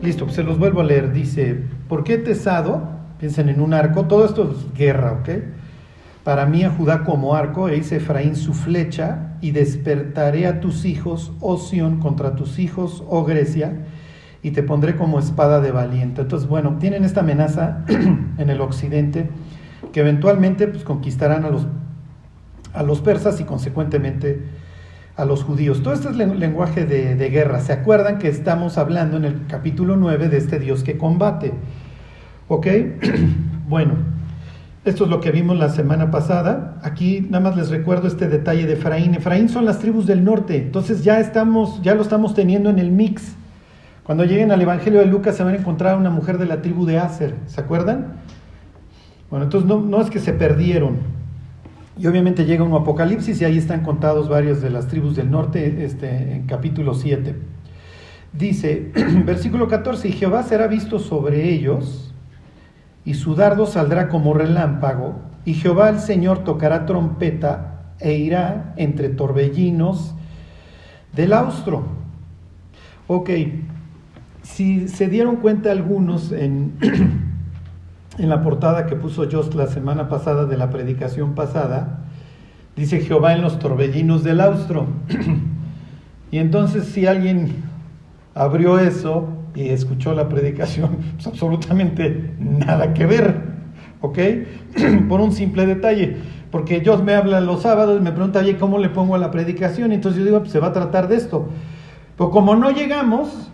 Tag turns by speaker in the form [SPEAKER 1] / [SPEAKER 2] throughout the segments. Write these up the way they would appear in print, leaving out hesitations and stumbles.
[SPEAKER 1] Listo, pues se los vuelvo a leer. Dice, ¿por qué tesado? Piensen en un arco. Todo esto es guerra, ¿ok? Para mí a Judá como arco, e hice Efraín su flecha, y despertaré a tus hijos, oh Sión, contra tus hijos, oh Grecia, y te pondré como espada de valiente. Entonces, bueno, tienen esta amenaza en el occidente, que eventualmente pues, conquistarán a los persas y consecuentemente a los judíos. Todo este es lenguaje de guerra. ¿Se acuerdan que estamos hablando en el capítulo 9 de este Dios que combate? ¿Ok? Bueno, esto es lo que vimos la semana pasada. Aquí nada más les recuerdo este detalle de Efraín. Efraín son las tribus del norte, entonces ya lo estamos teniendo en el mix. Cuando lleguen al Evangelio de Lucas se van a encontrar una mujer de la tribu de Aser, ¿se acuerdan? Bueno, entonces no es que se perdieron. Y obviamente llega un Apocalipsis y ahí están contados varias de las tribus del norte, en capítulo 7. Dice, versículo 14, y Jehová será visto sobre ellos, y su dardo saldrá como relámpago, y Jehová el Señor tocará trompeta, e irá entre torbellinos del austro. Ok, si se dieron cuenta algunos en la portada que puso Jost la semana pasada de la predicación pasada, dice Jehová en los torbellinos del austro. Y entonces si alguien abrió eso y escuchó la predicación, pues absolutamente nada que ver, ¿ok? Por un simple detalle, porque Jost me habla los sábados y me pregunta, oye, ¿cómo le pongo a la predicación? Y entonces yo digo, pues se va a tratar de esto. Pero como no llegamos,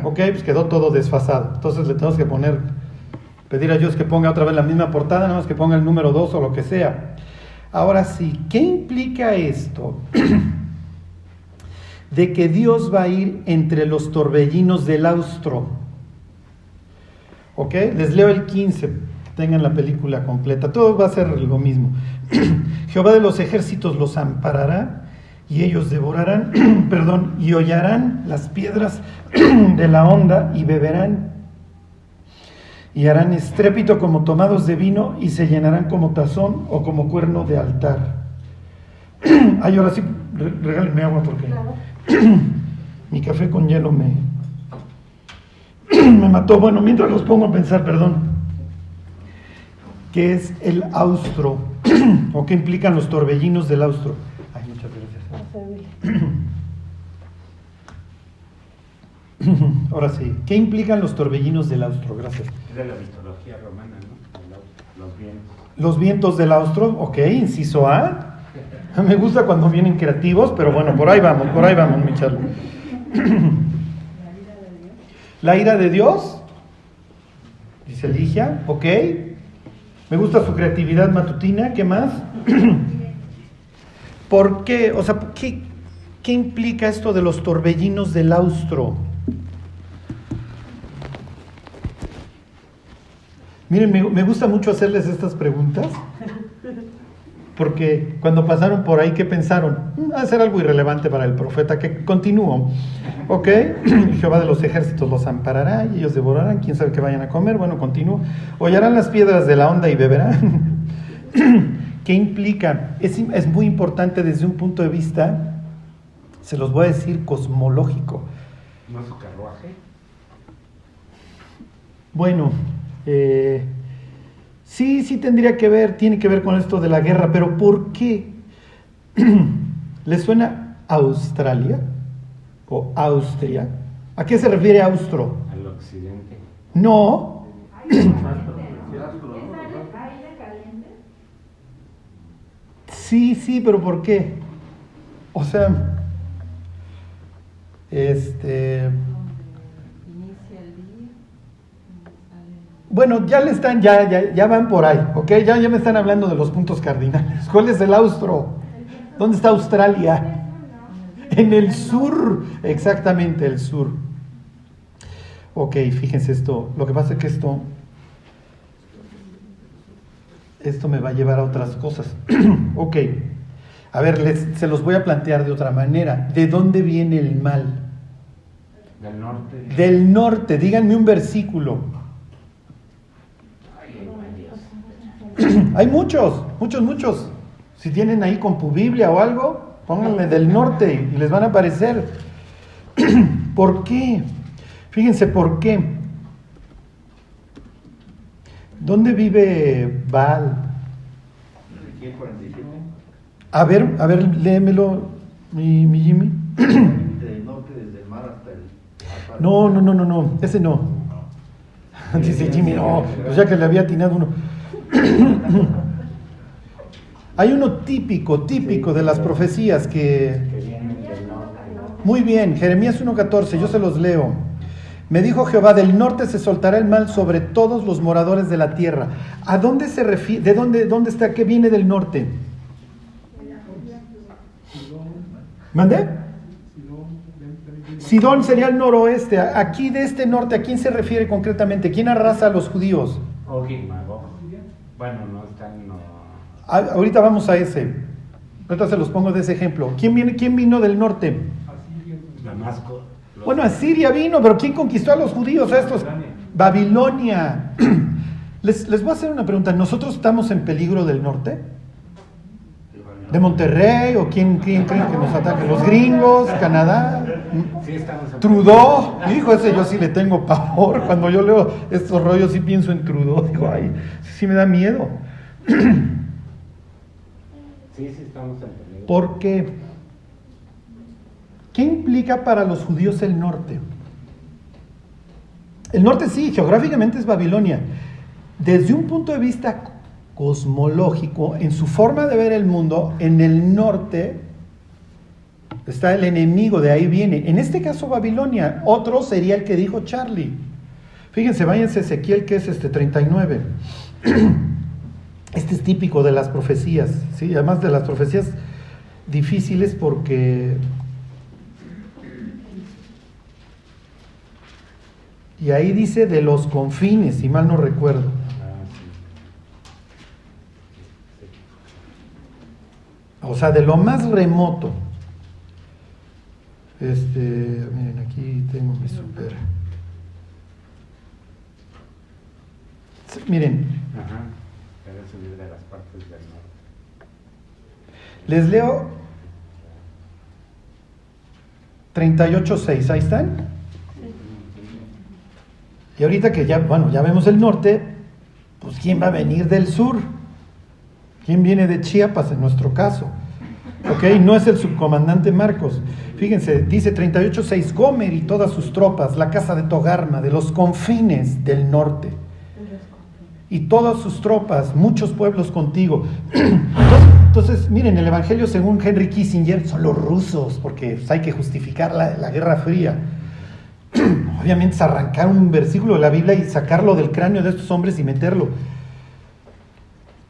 [SPEAKER 1] ok, pues quedó todo desfasado. Entonces le tenemos que pedir a Dios que ponga otra vez la misma portada, nada más que ponga el número 2 o lo que sea. Ahora sí, ¿qué implica esto? De que Dios va a ir entre los torbellinos del austro. ¿Ok? Les leo el 15, que tengan la película completa. Todo va a ser lo mismo. Jehová de los ejércitos los amparará, y ellos devorarán, y hollarán las piedras de la honda, y beberán, y harán estrépito como tomados de vino, y se llenarán como tazón o como cuerno de altar. Ay, ahora sí, regálenme agua porque mi café con hielo me mató. Bueno, mientras los pongo a pensar, ¿qué es el austro? ¿O qué implican los torbellinos del austro? Ay, muchas gracias. Ahora sí, ¿qué implican los torbellinos del austro? Gracias.
[SPEAKER 2] Es de la mitología romana, ¿no? Los vientos.
[SPEAKER 1] Los vientos del austro, ok, inciso A. Me gusta cuando vienen creativos, pero bueno, por ahí vamos, mi Charlie. La ira de Dios, dice Ligia, ok. Me gusta su creatividad matutina, ¿qué más? ¿Por qué? O sea, ¿qué implica esto de los torbellinos del austro? Miren, me gusta mucho hacerles estas preguntas, porque cuando pasaron por ahí, ¿qué pensaron? Va a ser algo irrelevante para el profeta, que continúo. ¿Ok? Jehová de los ejércitos los amparará, y ellos devorarán, quién sabe qué vayan a comer. Bueno, continúo. Hollarán las piedras de la honda y beberán. ¿Qué implica? Es muy importante desde un punto de vista, se los voy a decir, cosmológico.
[SPEAKER 2] ¿No es su carruaje?
[SPEAKER 1] Bueno, sí tendría que ver, tiene que ver con esto de la guerra, pero ¿por qué? ¿Les suena Australia o Austria? ¿A qué se refiere austro?
[SPEAKER 2] Al occidente.
[SPEAKER 1] No. Sí, pero ¿por qué? O sea, bueno, ya van por ahí, ¿ok? Ya me están hablando de los puntos cardinales. ¿Cuál es el austro? ¿Dónde está Australia? En el sur, exactamente, el sur. Ok, fíjense esto. Lo que pasa es que esto me va a llevar a otras cosas. Ok, a ver, se los voy a plantear de otra manera. ¿De dónde viene el mal?
[SPEAKER 2] Del norte.
[SPEAKER 1] Del norte, díganme un versículo. Hay muchos. Si tienen ahí CompuBiblia o algo, pónganle del norte y les van a aparecer. ¿Por qué? Fíjense por qué. ¿Dónde vive Baal?
[SPEAKER 2] Ezequiel 47.
[SPEAKER 1] A ver, léemelo, mi Jimmy.
[SPEAKER 2] Del norte, desde el mar hasta el...
[SPEAKER 1] No, ese no. Dice Jimmy, no, pues ya que le había atinado uno. Hay uno típico de las profecías que...
[SPEAKER 2] vienen del norte.
[SPEAKER 1] Muy bien, Jeremías 1:14, yo se los leo. Me dijo Jehová, del norte se soltará el mal sobre todos los moradores de la tierra. ¿A dónde se refiere? ¿De dónde está? ¿Qué viene del norte? ¿Mandé? Sidón sería el noroeste. Aquí de este norte, ¿a quién se refiere concretamente? ¿Quién arrasa a los judíos?
[SPEAKER 2] Og y Magog. Bueno, no están... No.
[SPEAKER 1] Ahorita vamos a ese. Ahorita se los pongo de ese ejemplo. ¿Quién vino del norte?
[SPEAKER 2] Damasco.
[SPEAKER 1] Bueno, Asiria vino, pero ¿quién conquistó a los judíos? A estos. Babilonia. Les voy a hacer una pregunta. ¿Nosotros estamos en peligro del norte? ¿De Monterrey? ¿O quién creen que nos ataque? ¿Los gringos? ¿Canadá?
[SPEAKER 2] Sí, estamos en...
[SPEAKER 1] Trudeau. Hijo, ese yo sí le tengo pavor. Cuando yo leo estos rollos sí pienso en Trudeau. Digo, ay, sí me da miedo.
[SPEAKER 2] Sí, estamos en peligro.
[SPEAKER 1] ¿Por qué? ¿Qué implica para los judíos el norte? El norte sí, geográficamente es Babilonia. Desde un punto de vista cosmológico, en su forma de ver el mundo, en el norte está el enemigo, de ahí viene. En este caso Babilonia, otro sería el que dijo Charlie. Fíjense, váyanse a Ezequiel, que es 39. Este es típico de las profecías, ¿sí? Además de las profecías difíciles porque... Y ahí dice de los confines, si mal no recuerdo. O sea, de lo más remoto. Miren, aquí tengo mi super. Miren.
[SPEAKER 2] Ajá. Debe subir de las partes del norte.
[SPEAKER 1] Les leo 38:6, ahí están. Y ahorita que ya vemos el norte, pues ¿quién va a venir del sur? ¿Quién viene de Chiapas en nuestro caso? Ok, no es el subcomandante Marcos. Fíjense, dice 38:6, Gomer y todas sus tropas, la casa de Togarma, de los confines del norte. Y todas sus tropas, muchos pueblos contigo. Entonces, miren, el Evangelio según Henry Kissinger son los rusos, porque hay que justificar la Guerra Fría. Obviamente es arrancar un versículo de la Biblia y sacarlo del cráneo de estos hombres y meterlo.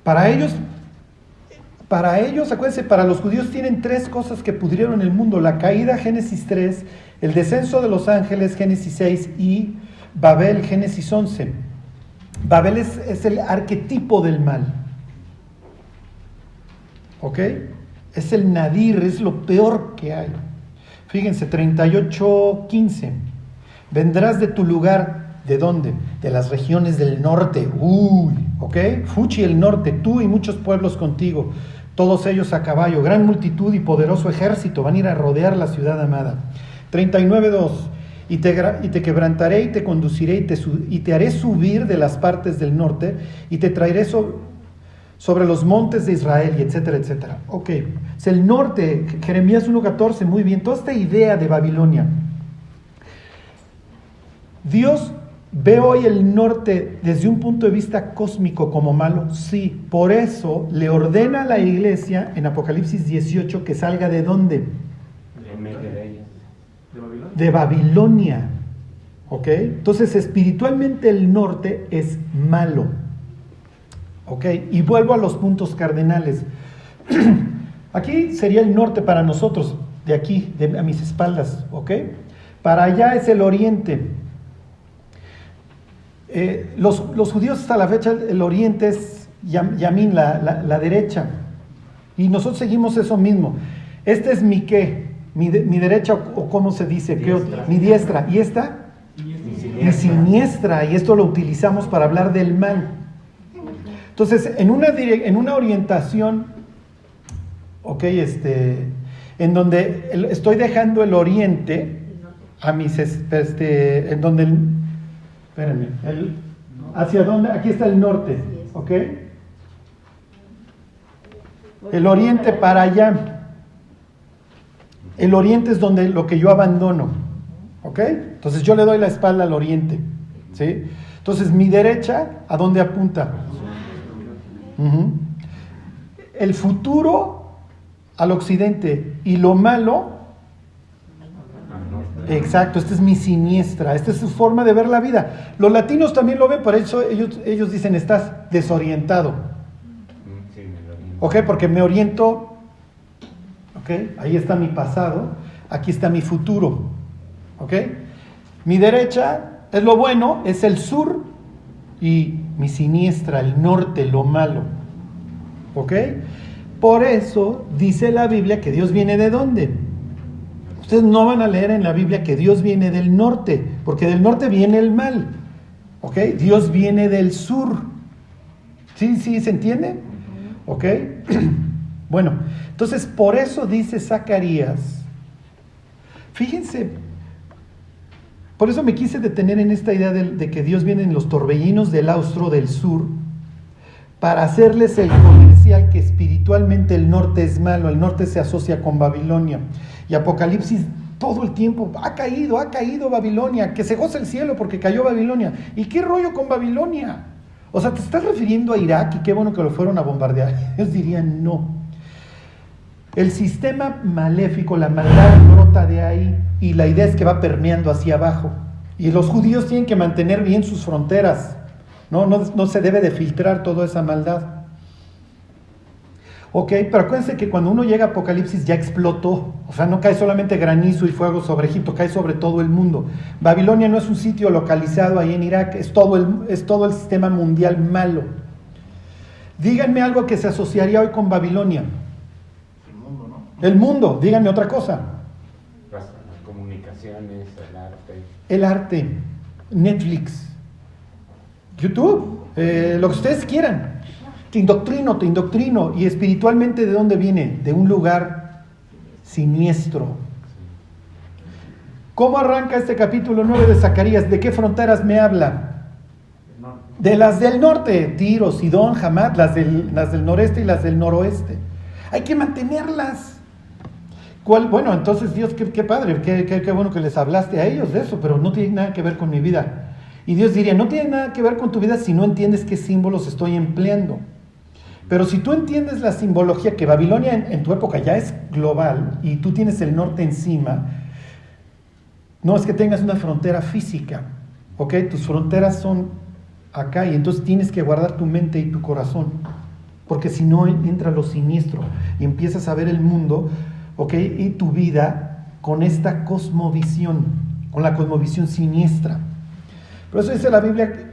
[SPEAKER 1] Para ellos, acuérdense, para los judíos tienen tres cosas que pudrieron el mundo: la caída, Génesis 3, el descenso de los ángeles, Génesis 6, y Babel, Génesis 11. Babel es el arquetipo del mal. ¿Ok? Es el nadir, es lo peor que hay. Fíjense, 38:15. Vendrás de tu lugar, ¿de dónde? De las regiones del norte. ¿Ok? Fuchi el norte, tú y muchos pueblos contigo, todos ellos a caballo, gran multitud y poderoso ejército, van a ir a rodear la ciudad amada. 39:2. Y te quebrantaré y te conduciré y te haré subir de las partes del norte y te traeré sobre los montes de Israel, y etcétera, etcétera. Ok, es el norte, Jeremías 1:14, muy bien, toda esta idea de Babilonia. Dios ve hoy el norte desde un punto de vista cósmico como malo, sí, por eso le ordena a la iglesia en Apocalipsis 18 que salga ¿de dónde? De Babilonia. ¿Ok? Entonces espiritualmente el norte es malo. ¿Ok? Y vuelvo a los puntos cardenales. Aquí sería el norte para nosotros, de aquí, a mis espaldas. ¿Ok? Para allá es el oriente. Los judíos hasta la fecha, el oriente es Yamín, la derecha. Y nosotros seguimos eso mismo. Este es mi qué. Mi derecha, o cómo se dice, mi diestra. ¿Y esta? Mi siniestra. Y esto lo utilizamos para hablar del mal. Entonces, en una orientación, ok, en donde estoy dejando el oriente, a mis, en donde, espérenme, ¿hacia dónde? Aquí está el norte, ¿ok? El oriente para allá. El oriente es donde lo que yo abandono, ¿ok? Entonces yo le doy la espalda al oriente, ¿sí? Entonces mi derecha, ¿a dónde apunta? Uh-huh. El futuro al occidente y lo malo, exacto, esta es mi siniestra, esta es su forma de ver la vida. Los latinos también lo ven, por eso ellos dicen estás desorientado. Ok, porque me oriento, ok, ahí está mi pasado, aquí está mi futuro, ok. Mi derecha es lo bueno, es el sur, y mi siniestra, el norte, lo malo, ok. Por eso dice la Biblia que Dios viene ¿de dónde? Ustedes no van a leer en la Biblia que Dios viene del norte, porque del norte viene el mal, ok. Dios viene del sur, ¿sí se entiende? ¿Ok? Bueno, entonces por eso dice Zacarías, fíjense, por eso me quise detener en esta idea de que Dios viene en los torbellinos del austro del sur, para hacerles el comercial que espiritualmente el norte es malo, el norte se asocia con Babilonia, y Apocalipsis todo el tiempo, ha caído Babilonia, que se goza el cielo porque cayó Babilonia. ¿Y qué rollo con Babilonia? O sea, ¿te estás refiriendo a Irak y qué bueno que lo fueron a bombardear? Ellos dirían no. El sistema maléfico, la maldad brota de ahí y la idea es que va permeando hacia abajo. Y los judíos tienen que mantener bien sus fronteras. No se debe de filtrar toda esa maldad. Ok, pero acuérdense que cuando uno llega a Apocalipsis ya explotó. O sea, no cae solamente granizo y fuego sobre Egipto, cae sobre todo el mundo. Babilonia no es un sitio localizado ahí en Irak, es todo el sistema mundial malo. Díganme algo que se asociaría hoy con Babilonia.
[SPEAKER 2] El mundo, ¿no?
[SPEAKER 1] El mundo, díganme otra cosa.
[SPEAKER 2] Las comunicaciones, el arte.
[SPEAKER 1] El arte, Netflix, YouTube, lo que ustedes quieran. Te indoctrino. ¿Y espiritualmente de dónde viene? De un lugar siniestro. ¿Cómo arranca este capítulo 9 de Zacarías? ¿De qué fronteras me habla? De las del norte, Tiro, Sidón, Hamat, las del noreste y las del noroeste. Hay que mantenerlas. Bueno, entonces Dios, qué padre, qué bueno que les hablaste a ellos de eso, pero no tiene nada que ver con mi vida. Y Dios diría, no tiene nada que ver con tu vida si no entiendes qué símbolos estoy empleando. Pero si tú entiendes la simbología, que Babilonia en tu época ya es global y tú tienes el norte encima, no es que tengas una frontera física, ¿ok? Tus fronteras son acá y entonces tienes que guardar tu mente y tu corazón, porque si no entra lo siniestro y empiezas a ver el mundo, ¿ok? Y tu vida con esta cosmovisión, con la cosmovisión siniestra. Por eso dice la Biblia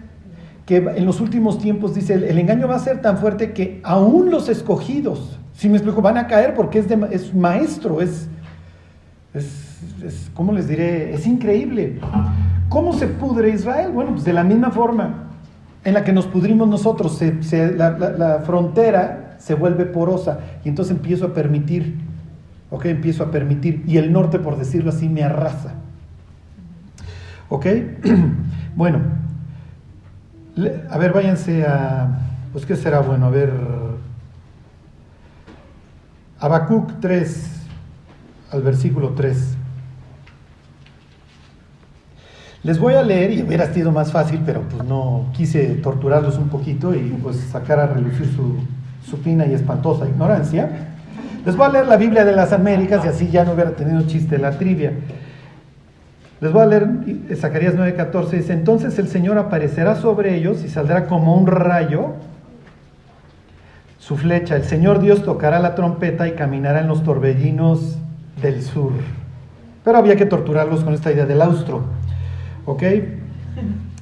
[SPEAKER 1] que en los últimos tiempos, dice, el engaño va a ser tan fuerte que aún los escogidos, si me explico, van a caer porque es maestro, ¿cómo les diré? Es increíble. ¿Cómo se pudre Israel? Bueno, pues de la misma forma en la que nos pudrimos nosotros, la frontera se vuelve porosa y entonces empiezo a permitir, y el norte, por decirlo así, me arrasa. ¿Ok? Bueno, a ver, váyanse pues ¿qué será bueno? A ver, Habacuc 3, al versículo 3. Les voy a leer, y hubiera sido más fácil, pero pues no quise torturarlos un poquito y pues sacar a relucir su fina y espantosa ignorancia. Les voy a leer la Biblia de las Américas y así ya no hubiera tenido chiste la trivia. Les voy a leer Zacarías 9:14, dice, entonces el Señor aparecerá sobre ellos y saldrá como un rayo su flecha. El Señor Dios tocará la trompeta y caminará en los torbellinos del sur. Pero había que torturarlos con esta idea del austro. ¿Ok?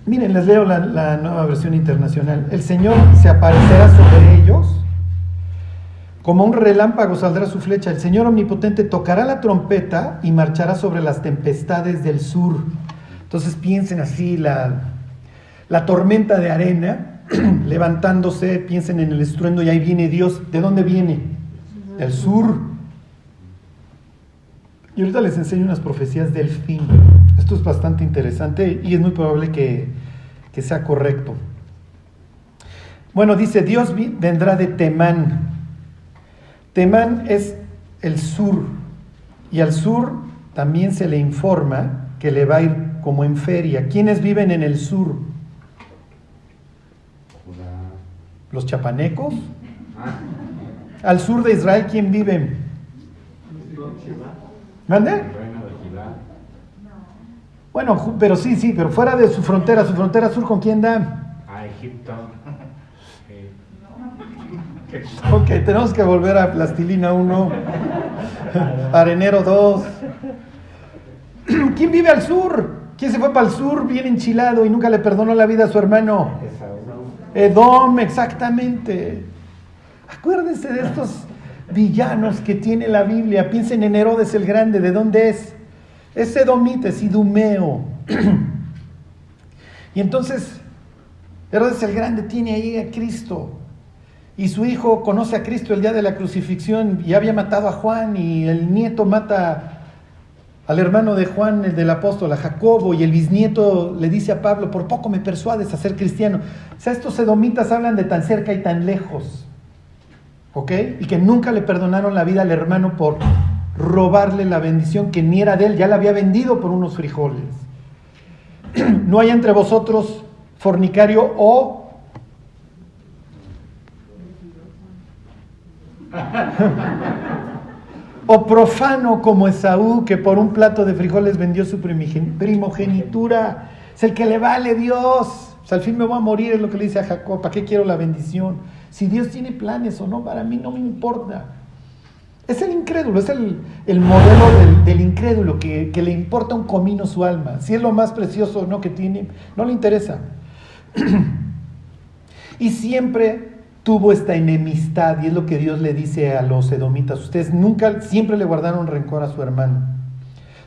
[SPEAKER 1] Miren, les leo la nueva versión internacional. El Señor se aparecerá sobre ellos. Como un relámpago saldrá su flecha. El Señor omnipotente tocará la trompeta y marchará sobre las tempestades del sur. Entonces piensen así, la tormenta de arena levantándose, piensen en el estruendo y ahí viene Dios. ¿De dónde viene? Del sur. Y ahorita les enseño unas profecías del fin. Esto es bastante interesante y es muy probable que sea correcto. Bueno, dice, Dios vendrá de Temán. Temán es el sur, y al sur también se le informa que le va a ir como en feria. ¿Quiénes viven en el sur? Los chapanecos. Al sur de Israel, ¿quién vive? ¿Mande? Bueno, pero sí, pero fuera de su frontera sur, ¿con quién da?
[SPEAKER 2] A Egipto.
[SPEAKER 1] Ok, tenemos que volver a Plastilina 1, Arenero 2. ¿Quién vive al sur? ¿Quién se fue para el sur bien enchilado y nunca le perdonó la vida a su hermano? Edom, exactamente. Acuérdense de estos villanos que tiene la Biblia. Piensen en Herodes el Grande. ¿De dónde es? Es edomita, es idumeo. Y entonces Herodes el Grande tiene ahí a Cristo, y su hijo conoce a Cristo el día de la crucifixión y había matado a Juan, y el nieto mata al hermano de Juan, el del apóstol, a Jacobo, y el bisnieto le dice a Pablo, por poco me persuades a ser cristiano. O sea, estos edomitas hablan de tan cerca y tan lejos, ¿ok? Y que nunca le perdonaron la vida al hermano por robarle la bendición que ni era de él, ya la había vendido por unos frijoles. No hay entre vosotros fornicario o profano como Esaú, que por un plato de frijoles vendió su primogenitura. Es el que le vale Dios. O sea, al fin me voy a morir, es lo que le dice a Jacob. ¿Para qué quiero la bendición? Si Dios tiene planes o no, para mí no me importa. Es el incrédulo, es el modelo del incrédulo que le importa un comino su alma. Si es lo más precioso o no que tiene, no le interesa. Y siempre tuvo esta enemistad, y es lo que Dios le dice a los edomitas. Ustedes siempre le guardaron rencor a su hermano.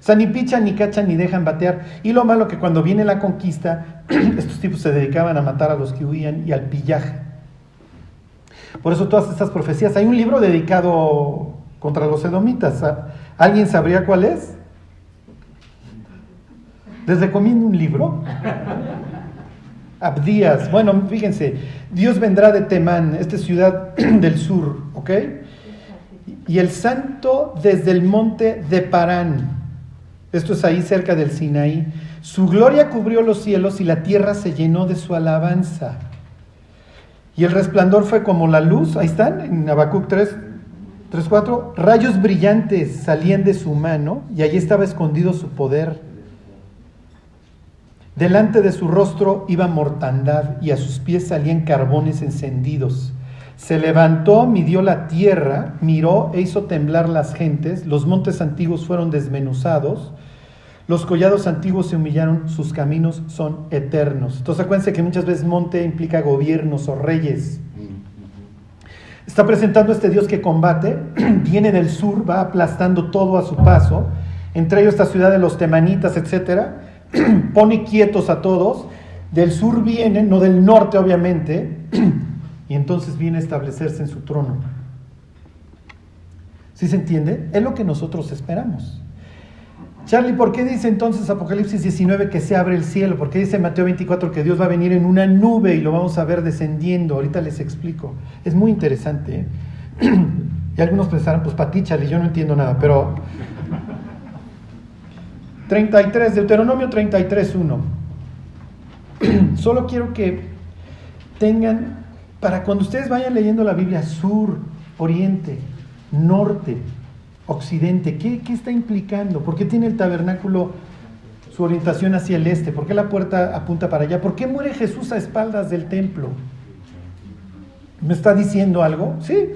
[SPEAKER 1] O sea, ni pichan, ni cachan, ni dejan batear. Y lo malo que cuando viene la conquista, estos tipos se dedicaban a matar a los que huían y al pillaje. Por eso todas estas profecías. Hay un libro dedicado contra los edomitas. ¿Alguien sabría cuál es? ¿Les recomiendo un libro? Abdías. Bueno, fíjense, Dios vendrá de Temán, esta ciudad del sur, ¿ok? Y el santo desde el monte de Parán. Esto es ahí cerca del Sinaí. Su gloria cubrió los cielos y la tierra se llenó de su alabanza. Y el resplandor fue como la luz, ahí están, en Habacuc 3:4, rayos brillantes salían de su mano y allí estaba escondido su poder. Delante de su rostro iba mortandad y a sus pies salían carbones encendidos. Se levantó, midió la tierra, miró e hizo temblar las gentes. Los montes antiguos fueron desmenuzados. Los collados antiguos se humillaron, sus caminos son eternos. Entonces acuérdense que muchas veces monte implica gobiernos o reyes. Está presentando este Dios que combate, viene del sur, va aplastando todo a su paso, entre ellos esta ciudad de los temanitas, etcétera. Pone quietos a todos. Del sur viene, no del norte obviamente, y entonces viene a establecerse en su trono. ¿Sí se entiende? Es lo que nosotros esperamos. Charlie, ¿por qué dice entonces Apocalipsis 19 que se abre el cielo? ¿Por qué dice Mateo 24 que Dios va a venir en una nube y lo vamos a ver descendiendo? Ahorita les explico. Es muy interesante, ¿eh? Y algunos pensarán, pues para ti, Charlie, yo no entiendo nada, pero 33, Deuteronomio 33:1. Solo quiero que tengan, para cuando ustedes vayan leyendo la Biblia, sur, oriente, norte, occidente, ¿qué está implicando? ¿Por qué tiene el tabernáculo su orientación hacia el este? ¿Por qué la puerta apunta para allá? ¿Por qué muere Jesús a espaldas del templo? ¿Me está diciendo algo? Sí.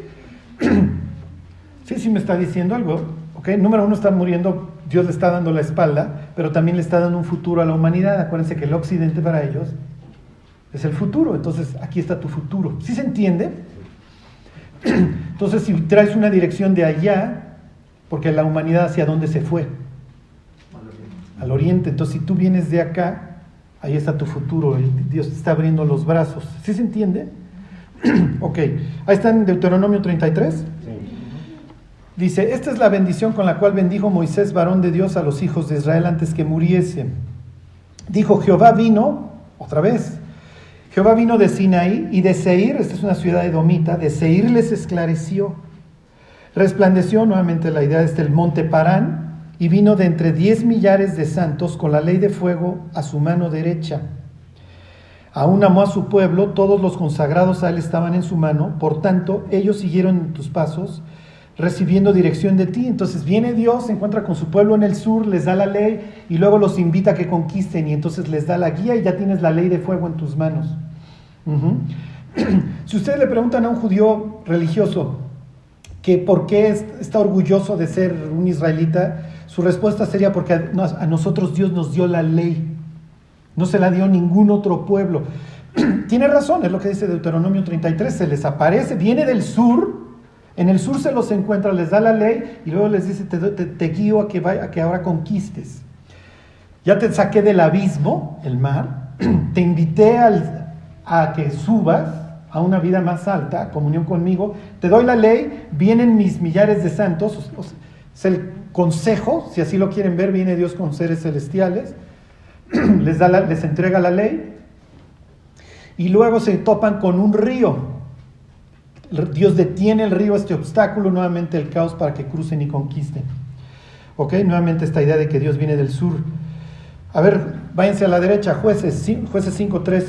[SPEAKER 1] Sí me está diciendo algo. ¿Okay? Número uno, está muriendo, Dios le está dando la espalda, pero también le está dando un futuro a la humanidad. Acuérdense que el occidente para ellos es el futuro. Entonces, aquí está tu futuro. ¿Sí se entiende? Entonces, si traes una dirección de allá, porque la humanidad hacia dónde se fue, al oriente. Entonces, si tú vienes de acá, ahí está tu futuro. Dios te está abriendo los brazos. ¿Sí se entiende? Ok, ahí está en Deuteronomio 33. Dice, esta es la bendición con la cual bendijo Moisés, varón de Dios, a los hijos de Israel antes que muriese. Dijo, Jehová vino, otra vez, Jehová vino de Sinaí y de Seir, esta es una ciudad edomita, de Seir les esclareció. Resplandeció, nuevamente la idea es el monte Parán, y vino de entre 10 millares de santos con la ley de fuego a su mano derecha. Aún amó a su pueblo, todos los consagrados a él estaban en su mano, por tanto, ellos siguieron en tus pasos, recibiendo dirección de ti. Entonces viene Dios, se encuentra con su pueblo en el sur, les da la ley y luego los invita a que conquisten y entonces les da la guía y ya tienes la ley de fuego en tus manos. Si ustedes le preguntan a un judío religioso que por qué está orgulloso de ser un israelita, su respuesta sería porque a nosotros Dios nos dio la ley, no se la dio ningún otro pueblo. Tiene razón, es lo que dice Deuteronomio 33, se les aparece, viene del sur. En el sur se los encuentra, les da la ley y luego les dice, te guío a que ahora conquistes. Ya te saqué del abismo, el mar, te invité a que subas a una vida más alta, comunión conmigo, te doy la ley, vienen mis millares de santos, es el consejo, si así lo quieren ver, viene Dios con seres celestiales, les entrega la ley y luego se topan con un río. Dios detiene el río, este obstáculo, nuevamente el caos para que crucen y conquisten. ¿Ok? Nuevamente esta idea de que Dios viene del sur. A ver, váyanse a la derecha, Jueces 5:3.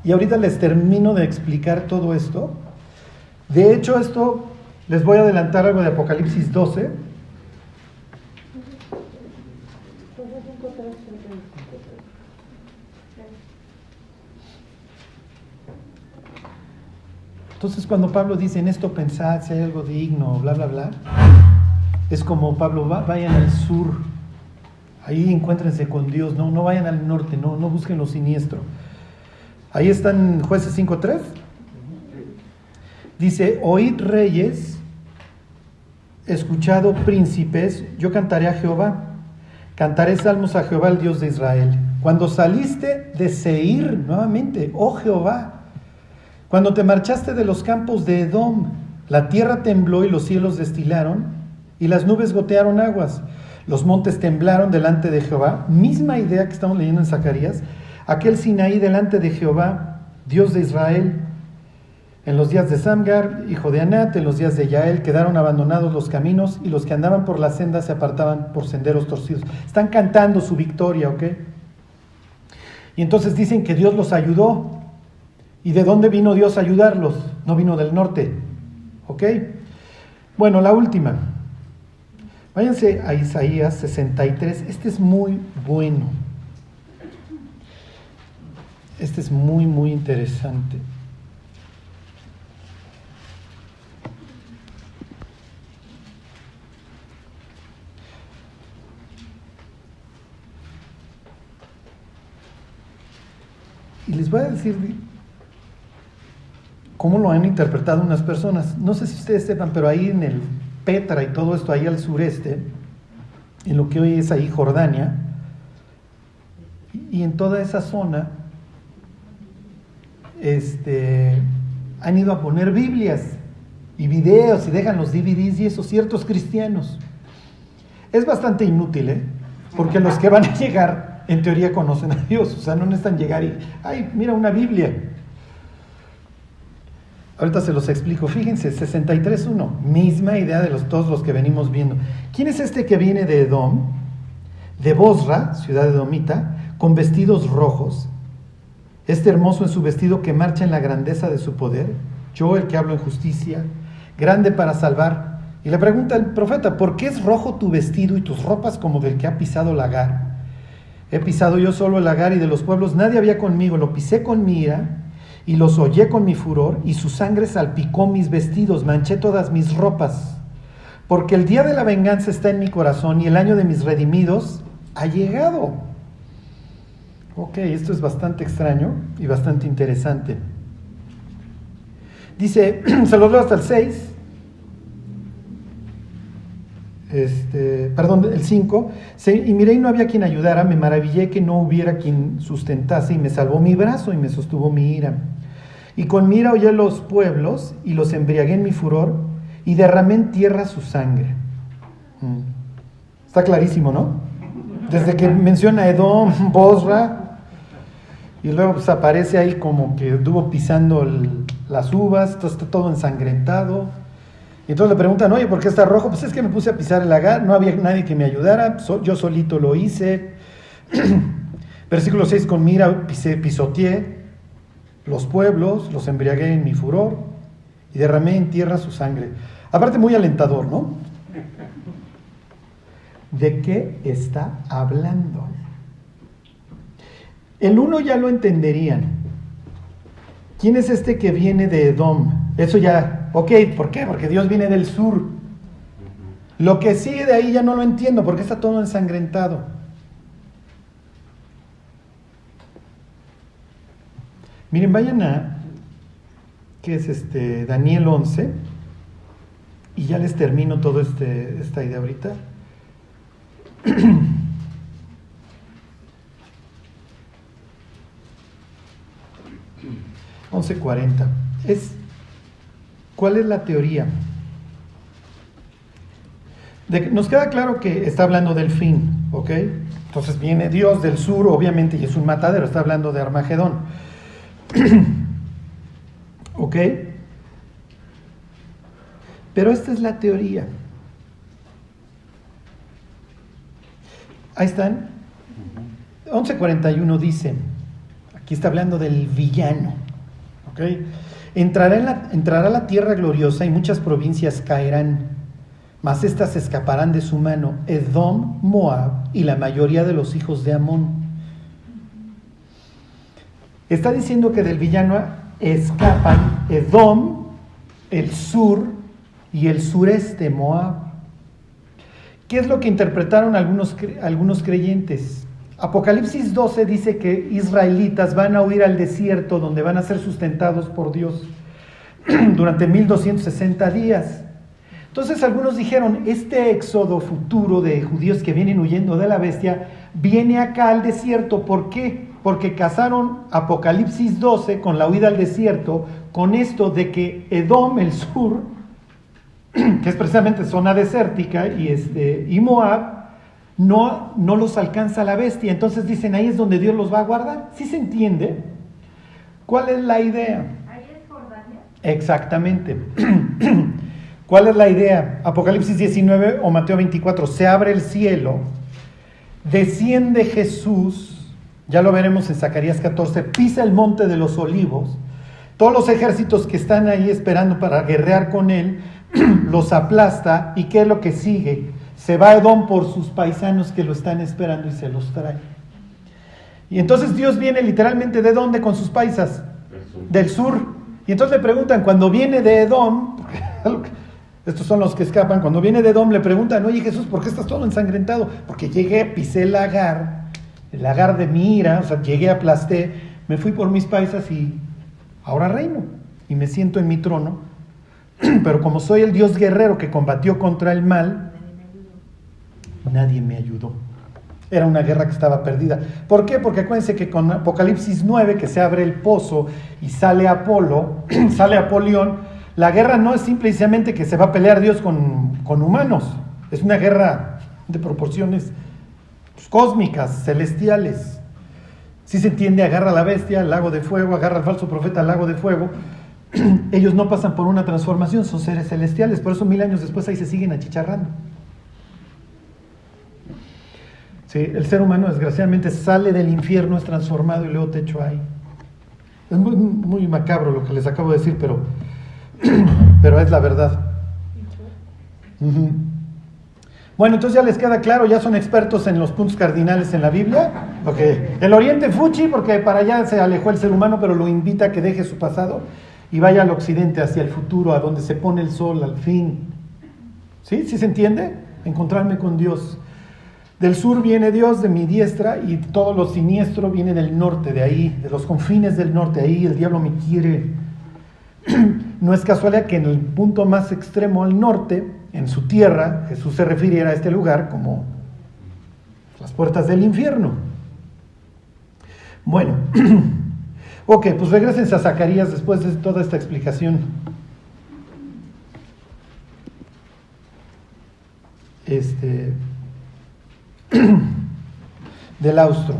[SPEAKER 1] Y ahorita les termino de explicar todo esto. De hecho, esto, les voy a adelantar algo de Apocalipsis 12. Entonces cuando Pablo dice, en esto pensad, si hay algo digno, bla, bla, bla, es como Pablo, vayan al sur, ahí encuéntrense con Dios, no vayan al norte, no busquen lo siniestro. Ahí están Jueces 5:3. Dice, oíd reyes, escuchado príncipes, yo cantaré a Jehová, cantaré salmos a Jehová, el Dios de Israel. Cuando saliste de Seir, nuevamente, oh Jehová, cuando te marchaste de los campos de Edom, la tierra tembló y los cielos destilaron, y las nubes gotearon aguas. Los montes temblaron delante de Jehová. Misma idea que estamos leyendo en Zacarías. Aquel Sinaí delante de Jehová, Dios de Israel. En los días de Samgar, hijo de Anat, en los días de Yael, quedaron abandonados los caminos, y los que andaban por las sendas se apartaban por senderos torcidos. Están cantando su victoria, ¿ok? Y entonces dicen que Dios los ayudó. ¿Y de dónde vino Dios a ayudarlos? No vino del norte. ¿Ok? Bueno, la última. Váyanse a Isaías 63. Este es muy bueno. Este es muy, muy interesante. Y les voy a decir cómo lo han interpretado unas personas. No sé si ustedes sepan, pero ahí en el Petra y todo esto, ahí al sureste, en lo que hoy es ahí Jordania, y en toda esa zona, han ido a poner Biblias y videos y dejan los DVDs y esos ciertos cristianos. Es bastante inútil, porque los que van a llegar, en teoría conocen a Dios, o sea, no necesitan llegar y, ay, mira una Biblia. Ahorita se los explico. Fíjense, 63:1, misma idea de todos los que venimos viendo. ¿Quién es este que viene de Edom, de Bosra, ciudad edomita, con vestidos rojos? Este hermoso en su vestido que marcha en la grandeza de su poder. Yo, el que hablo en justicia, grande para salvar. Y le pregunta el profeta, ¿por qué es rojo tu vestido y tus ropas como del que ha pisado lagar? He pisado yo solo el lagar y de los pueblos nadie había conmigo. Lo pisé con mi ira y los hollé con mi furor, y su sangre salpicó mis vestidos, manché todas mis ropas, porque el día de la venganza está en mi corazón y el año de mis redimidos ha llegado. Ok, esto es bastante extraño y bastante interesante. Dice, se los leo hasta el 6, el 5, y miré y no había quien ayudara, me maravillé que no hubiera quien sustentase, y me salvó mi brazo y me sostuvo mi ira. Y con mi ira hollé los pueblos y los embriagué en mi furor, y derramé en tierra su sangre. Está clarísimo, ¿no? Desde que menciona Edom, Bosra, y luego pues aparece ahí como que estuvo pisando las uvas, entonces está todo ensangrentado. Y entonces le preguntan, oye, ¿por qué está rojo? Pues es que me puse a pisar el lagar, no había nadie que me ayudara, yo solito lo hice. Versículo 6, con mira pisoteé los pueblos, los embriagué en mi furor y derramé en tierra su sangre. Aparte muy alentador, ¿no? ¿De qué está hablando? El uno ya lo entenderían. ¿Quién es este que viene de Edom? Eso ya, ok, ¿por qué? Porque Dios viene del sur. Lo que sigue de ahí ya no lo entiendo, porque está todo ensangrentado. Miren, vayan a, ¿qué es Daniel 11, y ya les termino toda esta idea ahorita. 11:40. ¿Cuál es la teoría? Nos queda claro que está hablando del fin, ¿ok? Entonces viene Dios del sur, obviamente, y es un matadero, está hablando de Armagedón. ¿Ok? Pero esta es la teoría. Ahí están. 11:41 dice, aquí está hablando del villano, ¿ok? Entrará a la tierra gloriosa y muchas provincias caerán, mas éstas escaparán de su mano, Edom, Moab y la mayoría de los hijos de Amón. Está diciendo que del villano escapan Edom, el sur y el sureste, Moab. ¿Qué es lo que interpretaron algunos creyentes? Apocalipsis 12 dice que israelitas van a huir al desierto donde van a ser sustentados por Dios durante 1260 días. Entonces algunos dijeron, este éxodo futuro de judíos que vienen huyendo de la bestia viene acá al desierto. ¿Por qué? Porque casaron Apocalipsis 12 con la huida al desierto, con esto de que Edom, el sur, que es precisamente zona desértica, y Moab, no los alcanza la bestia. Entonces dicen, ahí es donde Dios los va a guardar. ¿Sí se entiende? ¿Cuál es la idea?
[SPEAKER 3] ¿Ahí es Jordania?
[SPEAKER 1] Exactamente. ¿Cuál es la idea? Apocalipsis 19 o Mateo 24, se abre el cielo, desciende Jesús, ya lo veremos en Zacarías 14, pisa el monte de los olivos, todos los ejércitos que están ahí esperando para guerrear con él, los aplasta, y ¿qué es lo que sigue? Se va a Edom por sus paisanos que lo están esperando y se los trae. Y entonces Dios viene literalmente ¿de dónde con sus paisas? Del sur. Y entonces le preguntan, cuando viene de Edom, estos son los que escapan, cuando viene de Edom le preguntan, oye Jesús, ¿por qué estás todo ensangrentado? Porque llegué, pisé el lagar de mi ira, o sea, llegué, aplasté, me fui por mis paisas y ahora reino y me siento en mi trono, pero como soy el Dios guerrero que combatió contra el mal, nadie me ayudó. Era una guerra que estaba perdida. ¿Por qué? Porque acuérdense que con Apocalipsis 9, que se abre el pozo y sale Apolo, sale Apolión, la guerra no es simplemente que se va a pelear Dios con humanos, es una guerra de proporciones cósmicas, celestiales. Si se entiende, agarra a la bestia, al lago de fuego, agarra al falso profeta, al lago de fuego. Ellos no pasan por una transformación, son seres celestiales, por eso 1000 años después ahí se siguen achicharrando. Sí, el ser humano desgraciadamente sale del infierno, es transformado y luego techo ahí. Es muy, muy macabro lo que les acabo de decir, pero es la verdad. Uh-huh. Bueno, entonces ya les queda claro, ya son expertos en los puntos cardinales en la Biblia. Okay. El oriente fuchi, porque para allá se alejó el ser humano, pero lo invita a que deje su pasado y vaya al occidente, hacia el futuro, a donde se pone el sol, al fin. ¿Sí? ¿Sí se entiende? Encontrarme con Dios. Del sur viene Dios, de mi diestra, y todo lo siniestro viene del norte, de ahí, de los confines del norte, ahí el diablo me quiere. No es casualidad que en el punto más extremo al norte, en su tierra, Jesús se refiriera a este lugar como las puertas del infierno. Bueno, ok, pues regresen a Zacarías después de toda esta explicación. del austro.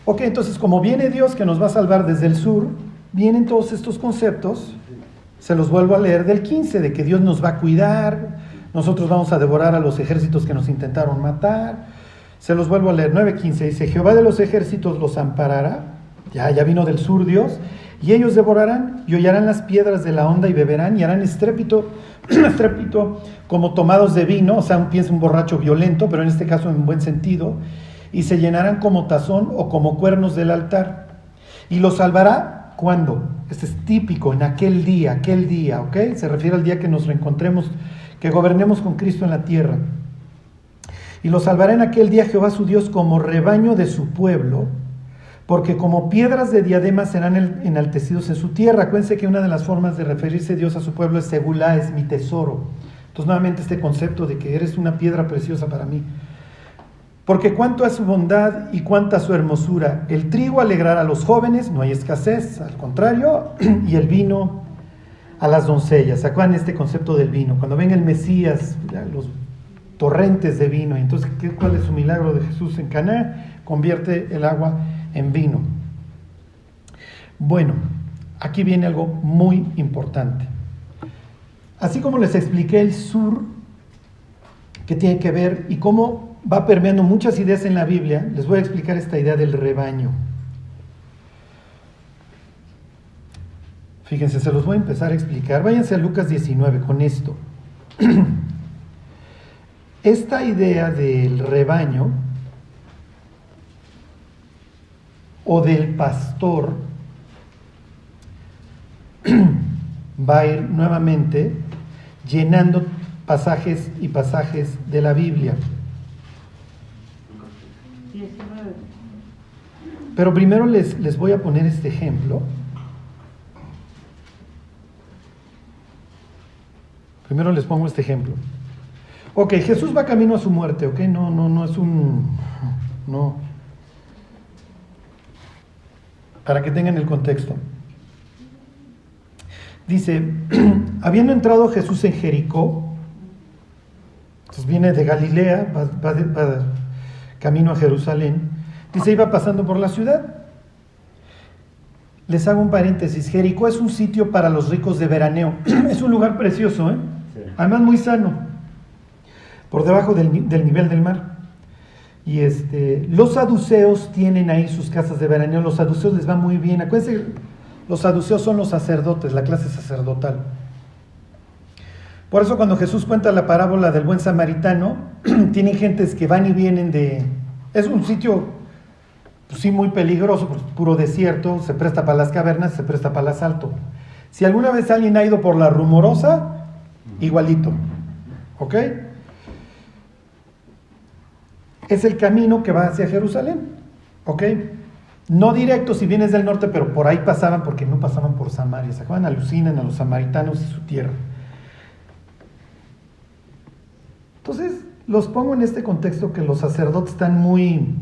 [SPEAKER 1] Ok, entonces como viene Dios que nos va a salvar desde el sur, vienen todos estos conceptos, se los vuelvo a leer del 15, de que Dios nos va a cuidar, nosotros vamos a devorar a los ejércitos que nos intentaron matar. Se los vuelvo a leer, 9:15, dice, Jehová de los ejércitos los amparará, ya vino del sur Dios, y ellos devorarán y hollarán las piedras de la honda y beberán y harán estrépito como tomados de vino, o sea, piensa un borracho violento, pero en este caso en buen sentido, y se llenarán como tazón o como cuernos del altar. Y los salvará, ¿cuándo? Este es típico, en aquel día, ¿ok? Se refiere al día que nos reencontremos, que gobernemos con Cristo en la tierra. Y los salvará en aquel día Jehová su Dios como rebaño de su pueblo, porque como piedras de diadema serán enaltecidos en su tierra. Acuérdense que una de las formas de referirse Dios a su pueblo es segulá, es mi tesoro. Entonces nuevamente este concepto de que eres una piedra preciosa para mí. Porque cuánto a su bondad y cuánta a su hermosura. El trigo alegrará a los jóvenes, no hay escasez, al contrario, y el vino a las doncellas. ¿Se acuerdan este concepto del vino? Cuando venga el Mesías, los torrentes de vino. Entonces, ¿cuál es su milagro de Jesús en Caná? Convierte el agua en vino. Bueno, aquí viene algo muy importante. Así como les expliqué el sur, que tiene que ver y cómo va permeando muchas ideas en la Biblia, les voy a explicar esta idea del rebaño. Fíjense, se los voy a empezar a explicar. Váyanse a Lucas 19 con esto. Esta idea del rebaño o del pastor va a ir nuevamente llenando pasajes y pasajes de la Biblia. Pero primero les voy a poner este ejemplo. Primero les pongo este ejemplo. Ok, Jesús va camino a su muerte, ok, no es un... No. Para que tengan el contexto. Dice, habiendo entrado Jesús en Jericó, entonces viene de Galilea, va camino a Jerusalén, dice, iba pasando por la ciudad. Les hago un paréntesis, Jericó es un sitio para los ricos de veraneo, es un lugar precioso,
[SPEAKER 2] Sí.
[SPEAKER 1] Además muy sano, por debajo del nivel del mar. Y los saduceos tienen ahí sus casas de veraneo, los saduceos les va muy bien, acuérdense, los saduceos son los sacerdotes, la clase sacerdotal. Por eso cuando Jesús cuenta la parábola del buen samaritano, tienen gentes que van y vienen es un sitio, pues sí, muy peligroso, pues, puro desierto, se presta para las cavernas, se presta para el asalto. Si alguna vez alguien ha ido por la Rumorosa, igualito, ¿ok? Es el camino que va hacia Jerusalén, ¿ok? No directo si vienes del norte, pero por ahí pasaban porque no pasaban por Samaria. ¿Se acuerdan? Alucinan a los samaritanos y su tierra. Entonces, los pongo en este contexto que los sacerdotes están muy,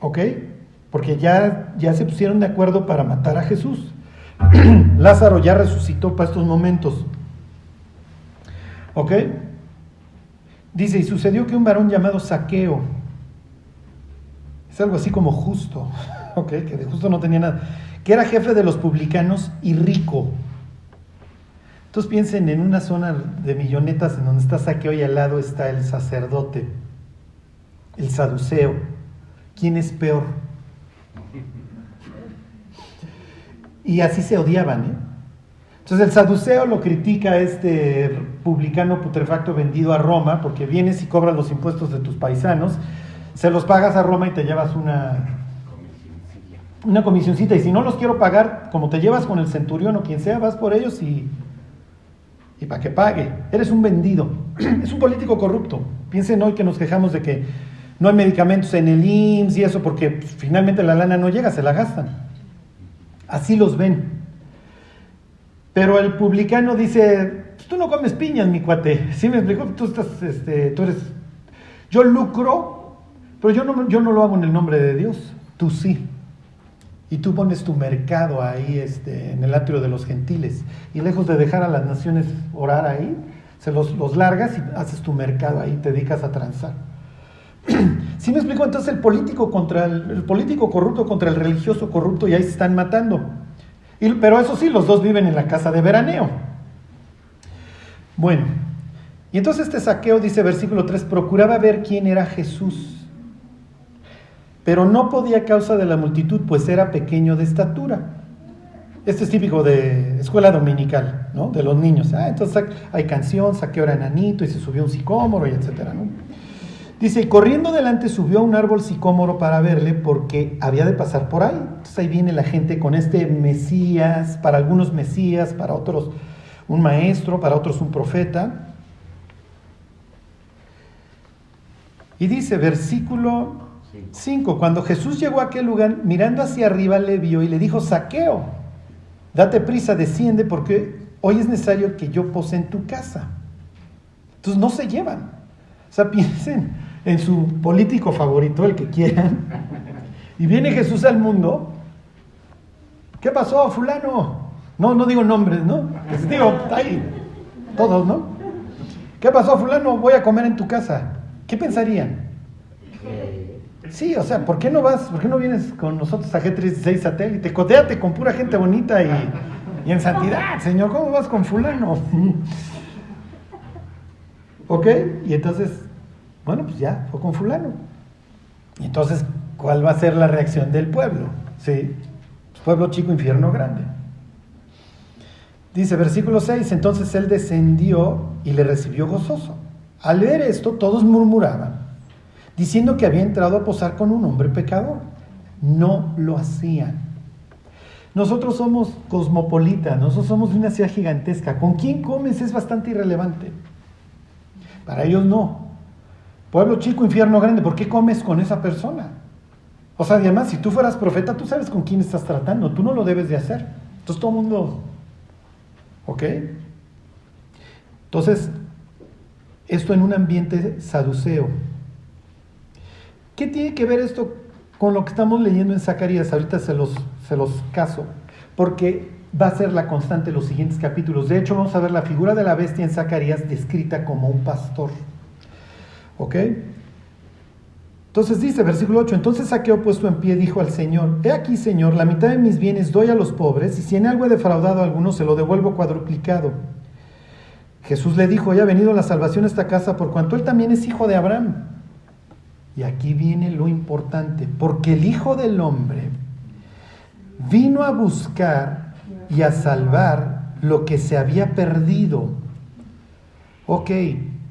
[SPEAKER 1] ¿ok? Porque ya se pusieron de acuerdo para matar a Jesús. Lázaro ya resucitó para estos momentos, ¿ok? Dice, y sucedió que un varón llamado Zaqueo, es algo así como justo, ¿ok? Que de justo no tenía nada, que era jefe de los publicanos y rico. Entonces piensen en una zona de millonetas en donde está Zaqueo y al lado está el sacerdote, el saduceo. ¿Quién es peor? Y así se odiaban, ¿eh? Entonces el saduceo lo critica a este publicano putrefacto vendido a Roma, porque vienes y cobras los impuestos de tus paisanos, se los pagas a Roma y te llevas una comisioncita, y si no los quiero pagar, como te llevas con el centurión o quien sea, vas por ellos y para que pague. Eres un vendido, es un político corrupto. Piensen hoy que nos quejamos de que no hay medicamentos en el IMSS y eso, porque pues, finalmente la lana no llega, se la gastan. Así los ven. Pero el publicano dice, tú no comes piñas, mi cuate. ¿Sí me explico? Tú eres... Yo lucro, pero yo no lo hago en el nombre de Dios. Tú sí. Y tú pones tu mercado ahí en el atrio de los gentiles. Y lejos de dejar a las naciones orar ahí, los largas y haces tu mercado ahí, te dedicas a transar. ¿Sí me explico? Entonces el político corrupto contra el religioso corrupto, y ahí se están matando. Pero eso sí, los dos viven en la casa de veraneo. Bueno, y entonces este Zaqueo, dice versículo 3, procuraba ver quién era Jesús, pero no podía a causa de la multitud, pues era pequeño de estatura. Este es típico de escuela dominical, ¿no? De los niños. Entonces hay canción, Zaqueo era enanito y se subió a un sicómoro y etcétera, ¿no? Dice, y corriendo delante subió a un árbol sicómoro para verle, porque había de pasar por ahí. Entonces ahí viene la gente con este Mesías, para algunos Mesías, para otros un maestro, para otros un profeta. Y dice, versículo 5, cuando Jesús llegó a aquel lugar, mirando hacia arriba le vio y le dijo, Zaqueo, date prisa, desciende, porque hoy es necesario que yo pose en tu casa. Entonces no se llevan. O sea, piensen en su político favorito, el que quieran, y viene Jesús al mundo. ¿Qué pasó, fulano? No digo nombres, ¿no? Les digo, ahí, todos, ¿no? ¿Qué pasó, fulano? Voy a comer en tu casa. ¿Qué pensarían? Sí, o sea, ¿por qué no vienes con nosotros a G36 Satélite? Cotéate con pura gente bonita y en santidad, Señor. ¿Cómo vas con fulano? ¿Ok? Y entonces, bueno, pues ya, fue con fulano. Y entonces, ¿cuál va a ser la reacción del pueblo? Sí, pueblo chico, infierno grande. Dice, versículo 6, entonces él descendió y le recibió gozoso. Al ver esto, todos murmuraban, diciendo que había entrado a posar con un hombre pecador. No lo hacían. Nosotros somos cosmopolitas, nosotros somos de una ciudad gigantesca. ¿Con quién comes? Es bastante irrelevante. Para ellos no. Pueblo chico, infierno grande, ¿por qué comes con esa persona? O sea, además, si tú fueras profeta, tú sabes con quién estás tratando, tú no lo debes de hacer. Entonces todo el mundo, ¿ok? Entonces, esto en un ambiente saduceo. ¿Qué tiene que ver esto con lo que estamos leyendo en Zacarías? Ahorita se los caso, porque va a ser la constante en los siguientes capítulos. De hecho, vamos a ver la figura de la bestia en Zacarías descrita como un pastor. ¿Ok? Entonces dice, versículo 8, entonces Zaqueo puesto en pie dijo al Señor, he aquí, Señor, la mitad de mis bienes doy a los pobres, y si en algo he defraudado a alguno, se lo devuelvo cuadruplicado. Jesús le dijo, ya ha venido la salvación a esta casa, por cuanto él también es hijo de Abraham. Y aquí viene lo importante, porque el Hijo del Hombre vino a buscar y a salvar lo que se había perdido. Ok,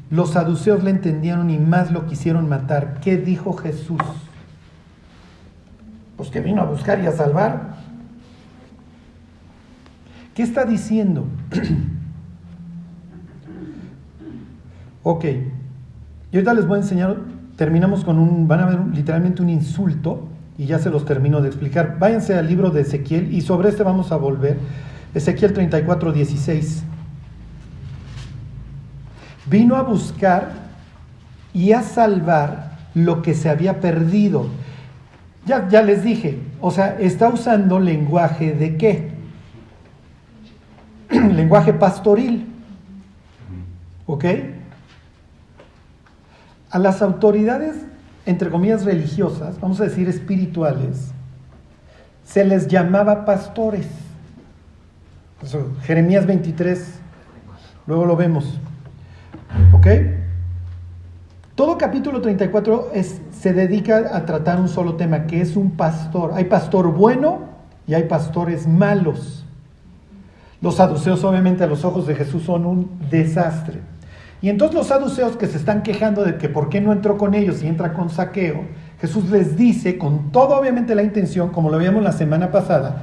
[SPEAKER 1] los saduceos le entendieron y más lo quisieron matar. ¿Qué dijo Jesús? Pues que vino a buscar y a salvar. ¿Qué está diciendo? Ok, y ahorita les voy a enseñar, terminamos con van a ver literalmente un insulto, y ya se los termino de explicar. Váyanse al libro de Ezequiel, y sobre este vamos a volver. Ezequiel 34:16. Vino a buscar y a salvar lo que se había perdido. Ya les dije, o sea, está usando lenguaje ¿de qué? Lenguaje pastoril. ¿Ok? A las autoridades, entre comillas, religiosas, vamos a decir espirituales, se les llamaba pastores. Eso, Jeremías 23, luego lo vemos. ¿Ok? Todo capítulo 34 se dedica a tratar un solo tema, que es un pastor. Hay pastor bueno y hay pastores malos. Los saduceos, obviamente, a los ojos de Jesús son un desastre. Y entonces los saduceos que se están quejando de que por qué no entró con ellos y entra con Zaqueo, Jesús les dice, con toda obviamente la intención, como lo veíamos la semana pasada,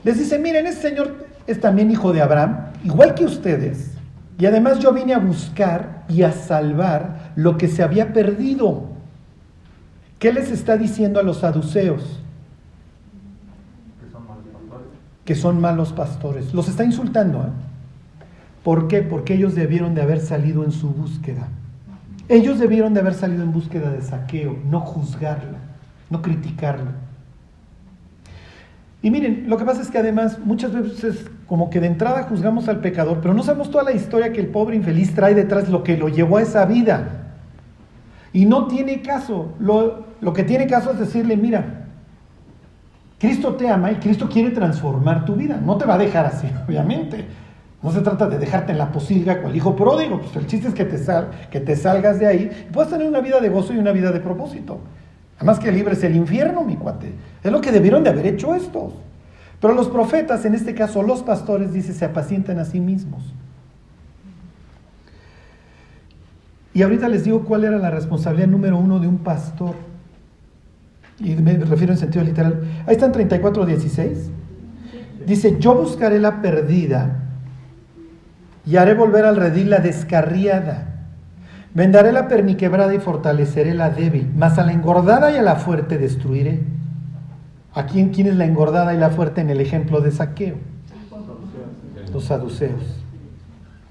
[SPEAKER 1] les dice, miren, este señor es también hijo de Abraham, igual que ustedes, y además yo vine a buscar y a salvar lo que se había perdido. ¿Qué les está diciendo a los saduceos? Que son malos pastores. Los está insultando, ¿eh? ¿Por qué? Porque ellos debieron de haber salido en su búsqueda. Ellos debieron de haber salido en búsqueda de Zaqueo, no juzgarlo, no criticarlo. Y miren, lo que pasa es que además muchas veces como que de entrada juzgamos al pecador, pero no sabemos toda la historia que el pobre infeliz trae detrás, lo que lo llevó a esa vida. Y no tiene caso. Lo que tiene caso es decirle, mira, Cristo te ama y Cristo quiere transformar tu vida. No te va a dejar así, obviamente. No se trata de dejarte en la posilga cual hijo pródigo. Pues el chiste es que te salgas de ahí y puedas tener una vida de gozo y una vida de propósito. Además que libres el infierno, mi cuate. Es lo que debieron de haber hecho estos. Pero los profetas, en este caso los pastores, dice, se apacientan a sí mismos. Y ahorita les digo cuál era la responsabilidad número 1 de un pastor. Y me refiero en sentido literal. Ahí está en 34:16. Dice, yo buscaré la perdida y haré volver al redil la descarriada. Vendaré la perniquebrada y fortaleceré la débil, mas a la engordada y a la fuerte destruiré. ¿Quién es la engordada y la fuerte en el ejemplo de Zaqueo? Los saduceos.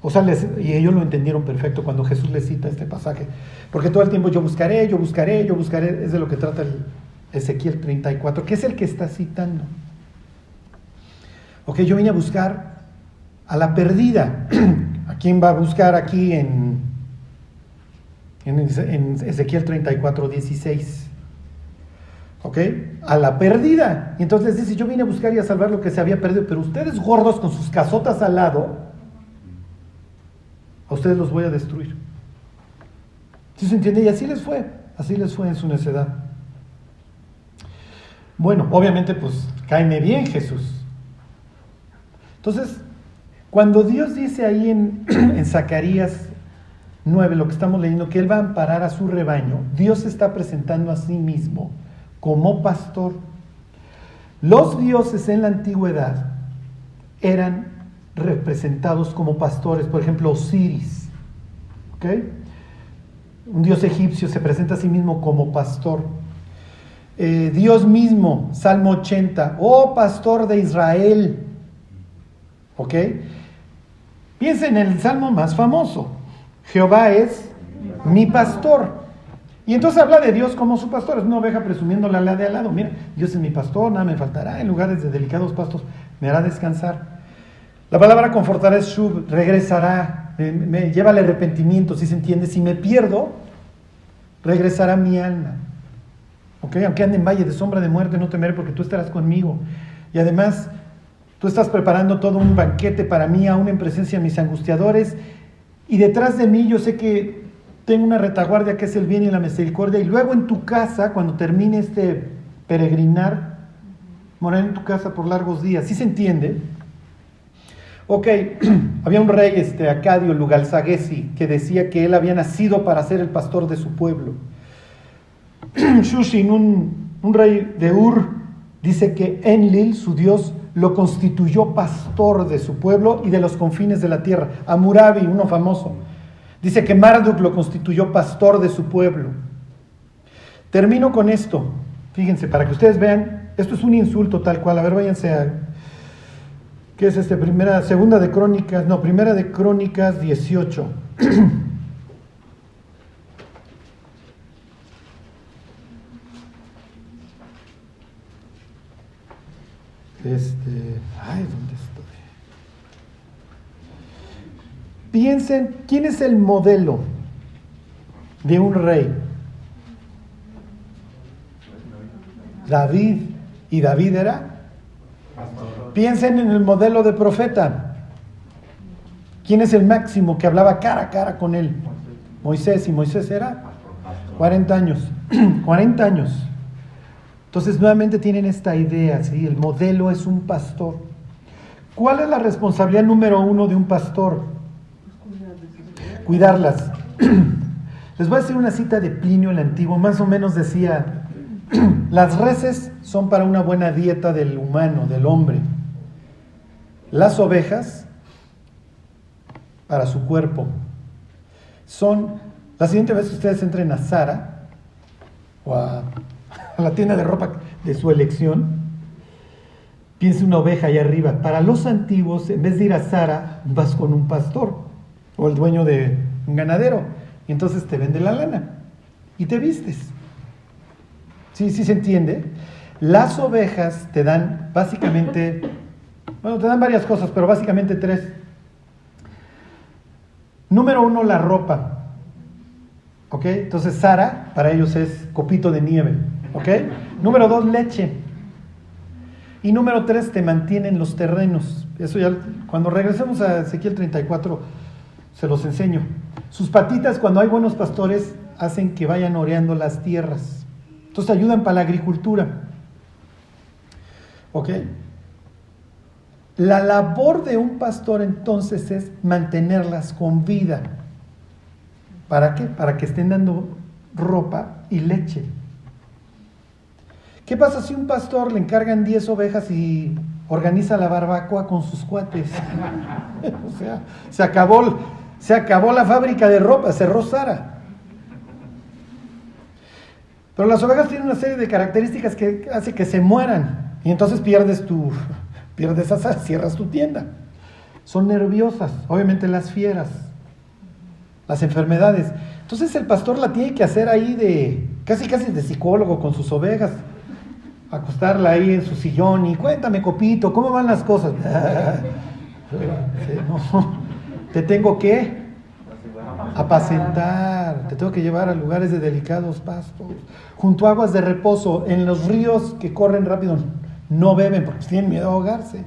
[SPEAKER 1] O sea, y ellos lo entendieron perfecto cuando Jesús les cita este pasaje. Porque todo el tiempo yo buscaré, es de lo que trata el Ezequiel 34, que es el que está citando. Ok, yo vine a buscar a la perdida. ¿A quién va a buscar aquí en Ezequiel 34:16? ¿Ok? A la perdida. Y entonces les dice, yo vine a buscar y a salvar lo que se había perdido, pero ustedes gordos con sus casotas al lado, a ustedes los voy a destruir. ¿Sí se entiende? Y así les fue en su necedad. Bueno, obviamente pues cáeme bien Jesús. Entonces, cuando Dios dice ahí en Zacarías 9, lo que estamos leyendo, que Él va a amparar a su rebaño, Dios se está presentando a sí mismo como pastor. Los dioses en la antigüedad eran representados como pastores. Por ejemplo, Osiris, ¿ok? Un dios egipcio se presenta a sí mismo como pastor. Dios mismo, Salmo 80, oh pastor de Israel, ¿ok? Piensen en el salmo más famoso, Jehová es mi pastor. Y entonces habla de Dios como su pastor, es una oveja presumiéndole a la de al lado. Mira, Dios es mi pastor, nada me faltará, en lugares de delicados pastos me hará descansar. La palabra confortará es shub, regresará, me lleva al arrepentimiento, si se entiende. Si me pierdo, regresará mi alma. ¿Ok? Aunque ande en valle de sombra de muerte, no temeré porque tú estarás conmigo. Y además, tú estás preparando todo un banquete para mí, aún en presencia de mis angustiadores. Y detrás de mí yo sé que tengo una retaguardia que es el bien y la misericordia. Y luego en tu casa, cuando termine este peregrinar, moraré en tu casa por largos días. ¿Sí se entiende? Ok, había un rey Acadio Lugalsaguesi que decía que él había nacido para ser el pastor de su pueblo. Shushin, un rey de Ur, dice que Enlil, su dios, lo constituyó pastor de su pueblo y de los confines de la tierra. Hammurabi, uno famoso, dice que Marduk lo constituyó pastor de su pueblo. Termino con esto, fíjense, para que ustedes vean, esto es un insulto tal cual. A ver, váyanse a... ¿Qué es primera de Crónicas 18. ¿Dónde estoy? Piensen, ¿quién es el modelo de un rey? David. ¿Y David era? Piensen en el modelo de profeta. ¿Quién es el máximo que hablaba cara a cara con él? Moisés. ¿Y Moisés era? 40 años. 40 años. Entonces nuevamente tienen esta idea, ¿sí? El modelo es un pastor. ¿Cuál es la responsabilidad número 1 de un pastor? Cuidarlas. Les voy a decir una cita de Plinio el Antiguo, más o menos decía: las reses son para una buena dieta del humano, del hombre. Las ovejas para su cuerpo. La siguiente vez que ustedes entren a Zara o a la tienda de ropa de su elección, piense una oveja ahí arriba. Para los antiguos, en vez de ir a Zara, vas con un pastor o el dueño de un ganadero, y entonces te vende la lana y te vistes. ¿Sí se entiende? Las ovejas te dan básicamente Bueno, te dan varias cosas, pero básicamente 3. Número 1, la ropa. ¿Ok? Entonces Sara, para ellos es copito de nieve. ¿Ok? Número 2, leche. Y número 3, te mantienen los terrenos. Eso ya, cuando regresemos a Ezequiel 34, se los enseño. Sus patitas, cuando hay buenos pastores, hacen que vayan oreando las tierras. Entonces ayudan para la agricultura. ¿Ok? La labor de un pastor entonces es mantenerlas con vida. ¿Para qué? Para que estén dando ropa y leche. ¿Qué pasa si un pastor le encargan 10 ovejas y organiza la barbacoa con sus cuates? O sea, se acabó la fábrica de ropa, cerró Sara. Pero las ovejas tienen una serie de características que hace que se mueran. Y entonces pierdes azar, cierras tu tienda. Son nerviosas, obviamente las fieras, las enfermedades. Entonces el pastor la tiene que hacer ahí de casi de psicólogo con sus ovejas. Acostarla ahí en su sillón y cuéntame, copito, ¿cómo van las cosas? No, te tengo que apacentar, te tengo que llevar a lugares de delicados pastos, junto a aguas de reposo, en los ríos que corren rápido, no beben porque tienen miedo a ahogarse.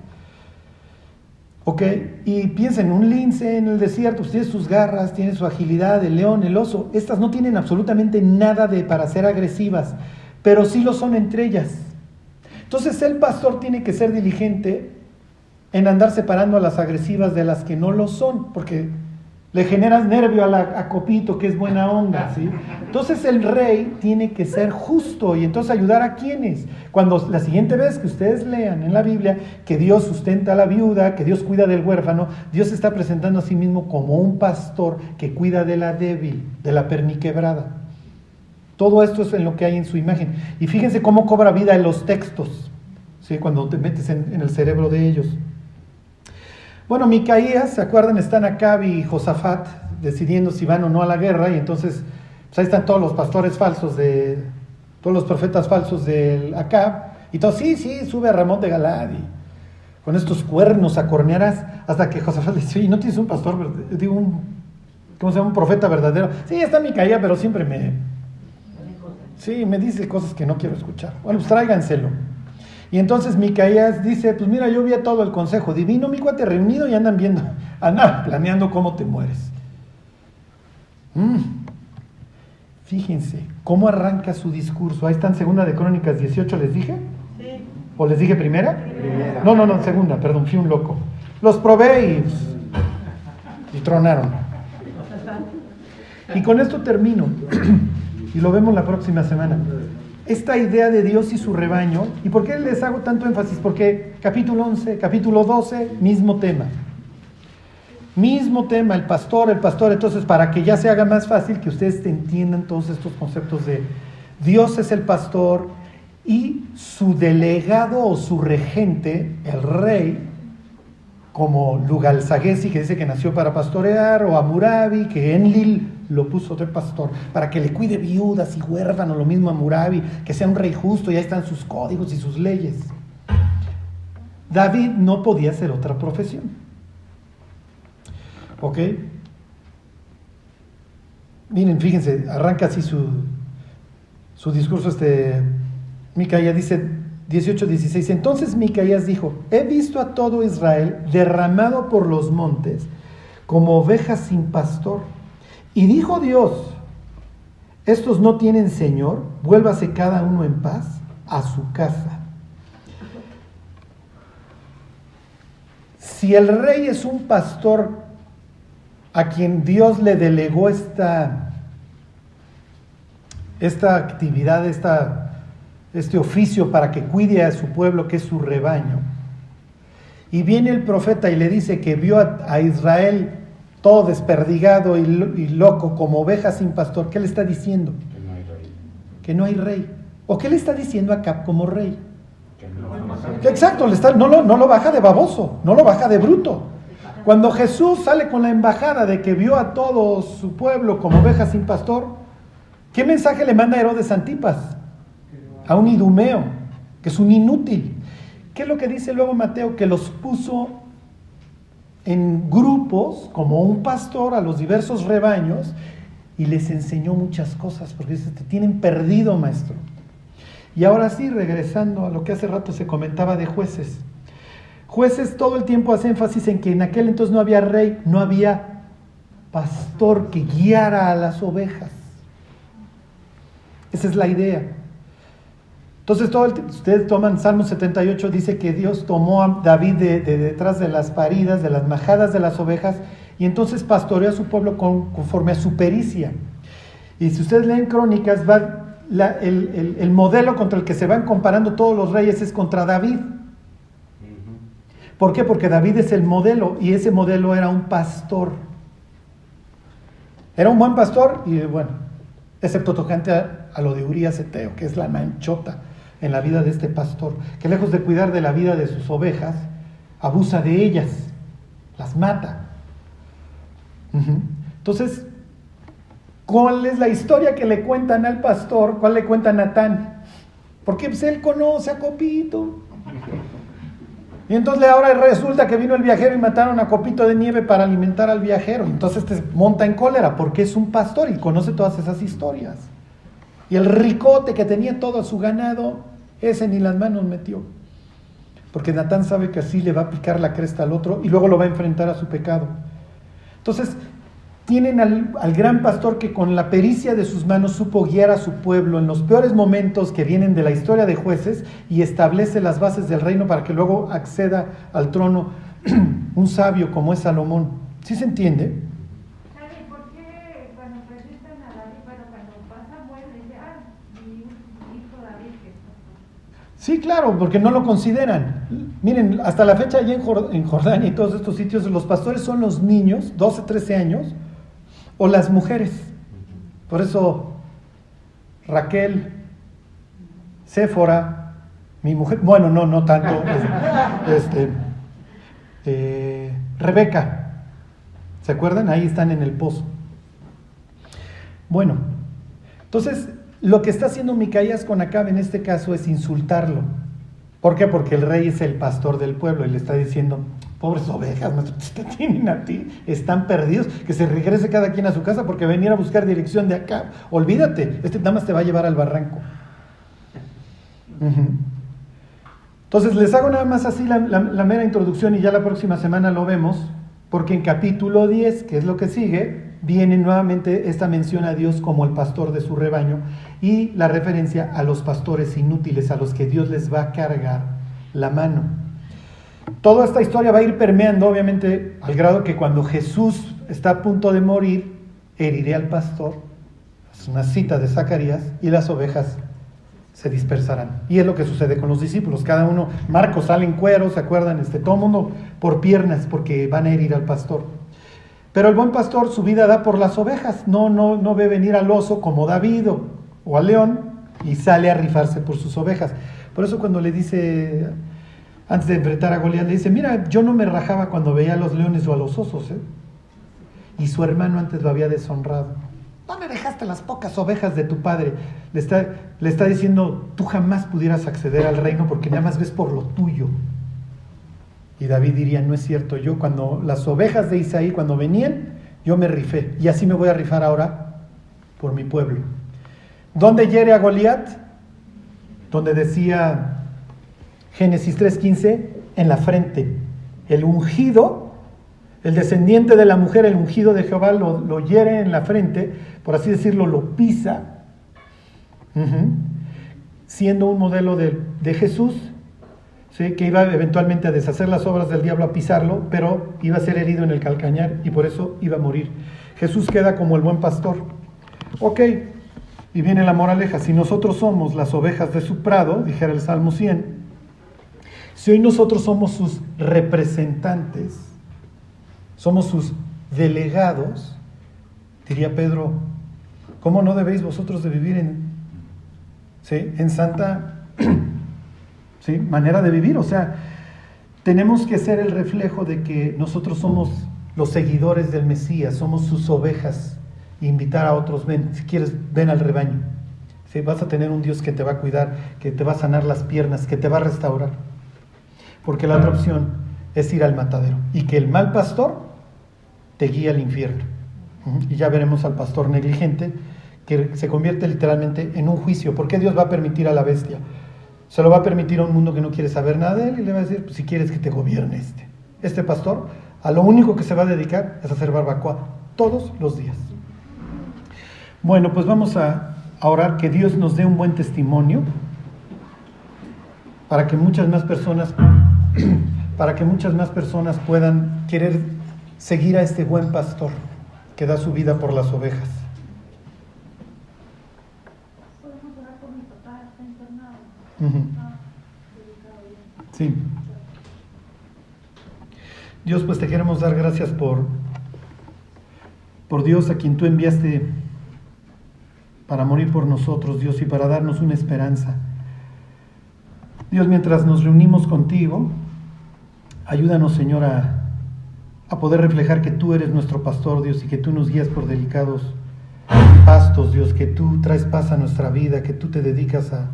[SPEAKER 1] ¿Ok? Y piensen, un lince en el desierto, pues tiene sus garras, tiene su agilidad, el león, el oso, estas no tienen absolutamente nada para ser agresivas, pero sí lo son entre ellas. Entonces el pastor tiene que ser diligente en andar separando a las agresivas de las que no lo son, porque le generas nervio a copito, que es buena onda, ¿sí? Entonces el rey tiene que ser justo y entonces ayudar a quienes. Cuando la siguiente vez que ustedes lean en la Biblia que Dios sustenta a la viuda, que Dios cuida del huérfano, Dios se está presentando a sí mismo como un pastor que cuida de la débil, de la perniquebrada. Todo esto es en lo que hay en su imagen. Y fíjense cómo cobra vida en los textos, ¿sí? Cuando te metes en el cerebro de ellos. Bueno, Micaías, ¿se acuerdan? Están Acab y Josafat decidiendo si van o no a la guerra, y entonces pues ahí están todos los pastores falsos, todos los profetas falsos del Acab, y todos, sí, sube a Ramón de Galad, y con estos cuernos acornearás, hasta que Josafat le dice, oye, ¿no tienes un pastor, un profeta verdadero? Sí, está Micaías, pero siempre me dice cosas que no quiero escuchar. Bueno, pues tráiganselo. Y entonces Micaías dice, pues mira, yo vi a todo el consejo divino, mi cuate reunido, y andan planeando cómo te mueres. Fíjense cómo arranca su discurso. Ahí está en Segunda de Crónicas 18, ¿les dije? Sí. ¿O les dije primera? No, segunda, perdón, fui un loco. Los probé y tronaron. Y con esto termino. Y lo vemos la próxima semana. Esta idea de Dios y su rebaño. ¿Y por qué les hago tanto énfasis? Porque capítulo 11, capítulo 12, mismo tema. Mismo tema, el pastor. Entonces, para que ya se haga más fácil que ustedes entiendan todos estos conceptos de Dios es el pastor y su delegado o su regente, el rey, como Lugal-Sagesi, que dice que nació para pastorear, o Hammurabi, que Enlil lo puso de pastor, para que le cuide viudas y huérfanos, lo mismo Hammurabi, que sea un rey justo, y ahí están sus códigos y sus leyes. David no podía hacer otra profesión. ¿Ok? Miren, fíjense, arranca así su discurso, Micaías dice, 18:16, entonces Micaías dijo, he visto a todo Israel derramado por los montes como ovejas sin pastor. Y dijo Dios, estos no tienen señor, vuélvase cada uno en paz a su casa. Si el rey es un pastor a quien Dios le delegó esta actividad, este oficio para que cuide a su pueblo, que es su rebaño, y viene el profeta y le dice que vio a Israel todo desperdigado y loco como oveja sin pastor, ¿qué le está diciendo?
[SPEAKER 2] Que no hay rey.
[SPEAKER 1] Que no hay rey. ¿O qué le está diciendo a Acab como rey?
[SPEAKER 2] Que no.
[SPEAKER 1] Exacto, no lo baja de baboso, no lo baja de bruto. Cuando Jesús sale con la embajada de que vio a todo su pueblo como oveja sin pastor, ¿qué mensaje le manda Herodes Antipas? A un idumeo, que es un inútil. ¿Qué es lo que dice luego Mateo? Que los puso en grupos, como un pastor, a los diversos rebaños, y les enseñó muchas cosas, porque dice, te tienen perdido, maestro. Y ahora sí, regresando a lo que hace rato se comentaba de Jueces. Jueces todo el tiempo hace énfasis en que en aquel entonces no había rey, no había pastor que guiara a las ovejas. Esa es la idea. Entonces, ustedes toman Salmo 78, dice que Dios tomó a David de detrás de las paridas, de las majadas de las ovejas, y entonces pastoreó a su pueblo conforme a su pericia. Y si ustedes leen Crónicas, el modelo contra el que se van comparando todos los reyes es contra David. ¿Por qué? Porque David es el modelo, y ese modelo era un pastor. Era un buen pastor, y bueno, excepto tocante a lo de Urías Eteo, que es la manchota en la vida de este pastor, que lejos de cuidar de la vida de sus ovejas, abusa de ellas, las mata. Entonces, ¿cuál es la historia que le cuentan al pastor? ¿Cuál le cuenta a Natán? Porque pues, él conoce a Copito. Y entonces ahora resulta que vino el viajero y mataron a Copito de nieve para alimentar al viajero. Entonces te monta en cólera porque es un pastor y conoce todas esas historias. Y el ricote que tenía todo su ganado, ese ni las manos metió. Porque Natán sabe que así le va a picar la cresta al otro y luego lo va a enfrentar a su pecado. Entonces, tienen al gran pastor que con la pericia de sus manos supo guiar a su pueblo en los peores momentos que vienen de la historia de Jueces y establece las bases del reino para que luego acceda al trono un sabio como es Salomón. ¿Sí se entiende?
[SPEAKER 3] ¿Sabe por qué cuando presentan a David, cuando pasa Samuel, dice, mi hijo David que es pastor?
[SPEAKER 1] Sí, claro, porque no lo consideran. Miren, hasta la fecha allá en Jordania y todos estos sitios, los pastores son los niños, 12, 13 años, o las mujeres. Por eso Raquel, Séfora, mi mujer, bueno, no tanto, Rebeca, ¿se acuerdan? Ahí están en el pozo. Bueno, entonces lo que está haciendo Micaías con Acab en este caso es insultarlo. ¿Por qué? Porque el rey es el pastor del pueblo y le está diciendo, pobres ovejas, te tienen a ti, están perdidos, que se regrese cada quien a su casa porque venir a buscar dirección de Acab. Olvídate, nada más te va a llevar al barranco. Entonces les hago nada más así la mera introducción y ya la próxima semana lo vemos, porque en capítulo 10, que es lo que sigue, viene nuevamente esta mención a Dios como el pastor de su rebaño y la referencia a los pastores inútiles, a los que Dios les va a cargar la mano. Toda esta historia va a ir permeando, obviamente, al grado que cuando Jesús está a punto de morir, heriré al pastor, es una cita de Zacarías, y las ovejas se dispersarán. Y es lo que sucede con los discípulos, cada uno, Marcos sale en cuero, ¿se acuerdan? Todo el mundo por piernas, porque van a herir al pastor. Pero el buen pastor su vida da por las ovejas, no ve venir al oso como David o al león, y sale a rifarse por sus ovejas. Por eso cuando le dice, antes de enfrentar a Goliat, le dice, mira, yo no me rajaba cuando veía a los leones o a los osos, y su hermano antes lo había deshonrado. No me dejaste las pocas ovejas de tu padre. Le está diciendo, tú jamás pudieras acceder al reino porque nada más ves por lo tuyo. Y David diría, no es cierto, yo cuando las ovejas de Isaí, cuando venían, yo me rifé, y así me voy a rifar ahora por mi pueblo. ¿Dónde hiere a Goliat? Donde decía Génesis 3:15, en la frente. El ungido, el descendiente de la mujer, el ungido de Jehová, lo hiere en la frente, por así decirlo, lo pisa, siendo un modelo de Jesús, ¿sí? Que iba eventualmente a deshacer las obras del diablo, a pisarlo, pero iba a ser herido en el calcañar y por eso iba a morir. Jesús queda como el buen pastor. Ok, y viene la moraleja, si nosotros somos las ovejas de su prado, dijera el Salmo 100, si hoy nosotros somos sus representantes, somos sus delegados, diría Pedro, ¿cómo no debéis vosotros de vivir en santa ¿sí? manera de vivir? O sea, tenemos que ser el reflejo de que nosotros somos los seguidores del Mesías, somos sus ovejas, e invitar a otros, ven, si quieres, ven al rebaño. ¿Sí? Vas a tener un Dios que te va a cuidar, que te va a sanar las piernas, que te va a restaurar. porque la otra opción es ir al matadero y que el mal pastor te guíe al infierno. Y ya veremos al pastor negligente que se convierte literalmente en un juicio. ¿Por qué Dios va a permitir a la bestia? Se lo va a permitir a un mundo que no quiere saber nada de él y le va a decir, pues, si quieres que te gobierne este pastor, a lo único que se va a dedicar es a hacer barbacoa todos los días. Bueno, pues vamos a orar que Dios nos dé un buen testimonio para que muchas más personas puedan querer seguir a este buen pastor que da su vida por las ovejas.
[SPEAKER 3] Podemos orar por mi papá, está internado.
[SPEAKER 1] Sí. Dios, pues te queremos dar gracias por Dios a quien tú enviaste para morir por nosotros, Dios, y para darnos una esperanza. Dios, mientras nos reunimos contigo, ayúdanos, Señor, a poder reflejar que tú eres nuestro pastor, Dios, y que tú nos guías por delicados pastos, Dios, que tú traes paz a nuestra vida, que tú te dedicas a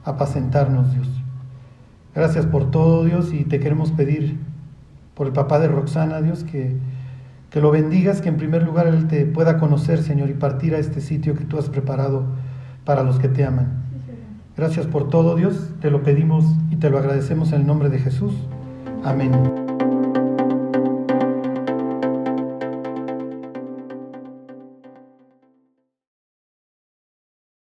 [SPEAKER 1] apacentarnos, Dios. Gracias por todo, Dios, y te queremos pedir por el papá de Roxana, Dios, que lo bendigas, que en primer lugar él te pueda conocer, Señor, y partir a este sitio que tú has preparado para los que te aman. Gracias por todo, Dios, te lo pedimos y te lo agradecemos en el nombre de Jesús. Amén.